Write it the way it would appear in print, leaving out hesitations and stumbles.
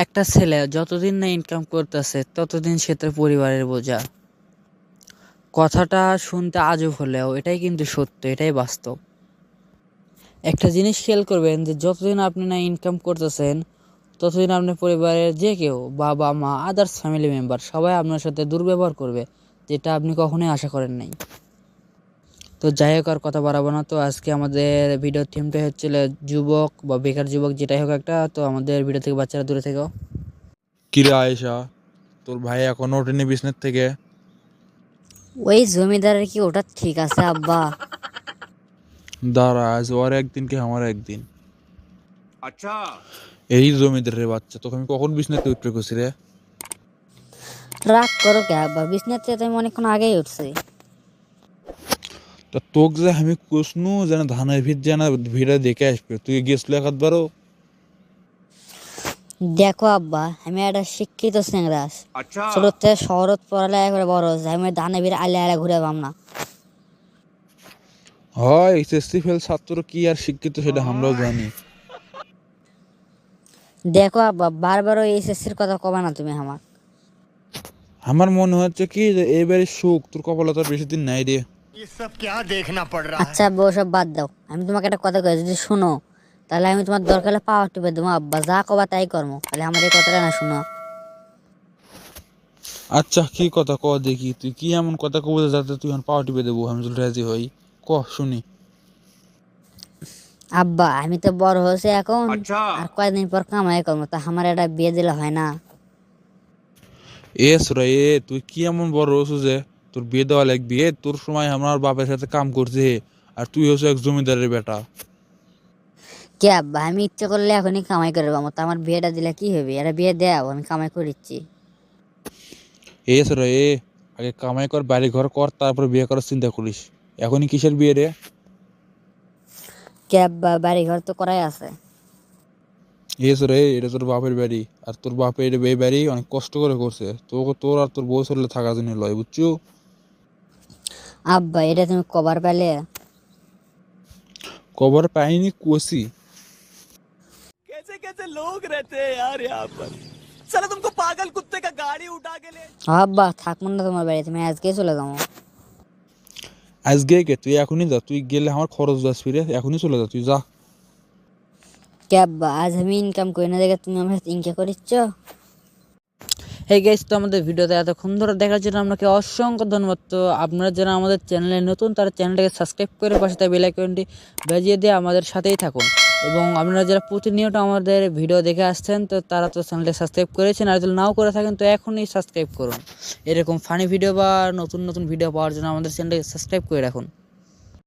একটা ছেলে যতদিন না ইনকাম করতেছে ততদিন সে তার পরিবারের বোঝা। কথাটা শুনতে আজব হলেও এটাই কিন্তু সত্য, এটাই বাস্তব। একটা জিনিস খেয়াল করবেন যে যতদিন আপনি না ইনকাম করতেছেন ততদিন আপনার পরিবারের যে কেউ, বাবা মা, আদার্স ফ্যামিলি মেম্বার সবাই আপনার সাথে দুর্ব্যবহার করবে, যেটা আপনি কখনোই আশা করেন নাই। তো যাই হোক, আর কথা বাড়াবো না। তো আজকে আমাদের ভিডিওর থিমটা হচ্ছিল যুবক বা বেকার যুবক, যেটাই হোক একটা। তো আমাদের ভিডিও থেকে বাচ্চারা দূরে থেকো। কিরে আয়েশা, তোর ভাই এখনো ওঠেনি বিছনার থেকে? ওই জমিদারের কি ওটা ঠিক আছে আব্বা? দাঁড়া, আজ ওর একদিন কি আমার একদিন। আচ্ছা, এই জমিদারের বাচ্চা, তোকে আমি কখন বিছনাতে উঠতে গেছি রে? রাগ করো কে আব্বা? বিছনার থেকে তুমি অনেকক্ষণ আগেই উঠছি। তা তোক যে আমি কুসনু যেন ধানের ভিত যেন ভিড়ে দেখে আসবে, তুই গেছিল একবারও? দেখো আব্বা, আমি একটা শিক্ষিত শ্রেণীদাস। ছোট থেকে শহরত পড়ালেখা করে বড় হচ্ছে, আমি ধানে ভিড়ে আলে আলে ঘুরে পাম না। হয় এসএসসি ফেল ছাত্র কি আর শিক্ষিত সেটা আমরাও জানি। দেখো আব্বা, বারবার ওই এসএসসির কথা কবা না তুমি আমার। আমার মনে হচ্ছে কি যে এইবারে সুখ তোর কপালে তোর বেশি দিন নাই রে। ये सब क्या देखना पड़ रहा है। আচ্ছা আব্বা, ওসব বাদ দাও। আমি তোমাকে একটা কথা কই, যদি শুনো তাহলে আমি তোমার দরকার হলে পাওয়ার টিপে দেবো আব্বা। যা কবা তাই কর্ম, তাহলে আমার এই কথাটা না শুনো। আচ্ছা, কি কথা ক দেখি, তুই কি এমন কথা কব যাতে তুই এখন পাওয়া টিপে দেবো আমি যদি রাজি হই? ক শুনি। আব্বা, আমি তো বড় হয়েছে এখন, আর কয়েকদিন পর কামাই করবো, তা আমার একটা বিয়ে দিলে হয় না? এ সুরা এ, তুই কি এমন বড় হচ্ছু যে তোর বিয়ে দেওয়া লাগবি? তোর সময় আমার বাপের সাথে কাম করছে, আর তুই হচ্ছে এক জমিদারের বেটা। কে আব্বা, আমি ইচ্ছে করলে এখনই কামাই করে পাবো, তা আমার বিয়েটা দিলে কি হবে? এটা বিয়ে দেও, আমি কামাই করিচ্ছি। এ সুরা এ, আগে কামাই কর, বাড়ি ঘর কর, তারপর বিয়ে করার চিন্তা করিস। এখনই কিসের বিয়ে রে? কে আব্বা, বাড়ি ঘর তো করাই আছে। এ সুরা এ, এটা তোর বাপের বাড়ি, আর তোর বাপের এই বাড়ি অনেক কষ্ট করে করছে, তোর আর তোর বউ চললে থাকার জন্য লয়, বুঝছো? আব্বা, এটা তুমি কবার পেলে? কবর পাইনি কুয়াশি। कैसे कैसे लोग रहते हैं यार यहाँ पर। साला तुमको पागल कुत्ते का गाड़ी उठा के ले। আব্বা, থাকবো না তোমার বাড়ি, তুমি আজকেই চলে যাবো। আজকে কে? তুই এখনই যা, তুই গেলে আমার খরচ যাস ফিরে, এখনই চলে যা, তুই যা। কে আব্বা, আজ আমি ইনকাম করি না দেখে তুমি আমার সাথে ইনকা করিচ্ছ? এই গাইস, তো আমাদের ভিডিওতে এতক্ষণ ধরে দেখার জন্য আপনাকে অসংখ্য ধন্যবাদ। তো আপনারা যারা আমাদের চ্যানেলে নতুন, তারা চ্যানেলটাকে সাবস্ক্রাইব করে পাশে তার বেল আইকনটি বাজিয়ে দিয়ে আমাদের সাথেই থাকুন। এবং আপনারা যারা প্রতিনিয়ত আমাদের ভিডিও দেখে আসছেন, তো তারা তো চ্যানেলটা সাবস্ক্রাইব করেছেন, আর যদি নাও করে থাকেন তো এখনই সাবস্ক্রাইব করুন। এরকম ফানি ভিডিও বা নতুন নতুন ভিডিও পাওয়ার জন্য আমাদের চ্যানেলটাকে সাবস্ক্রাইব করে রাখুন।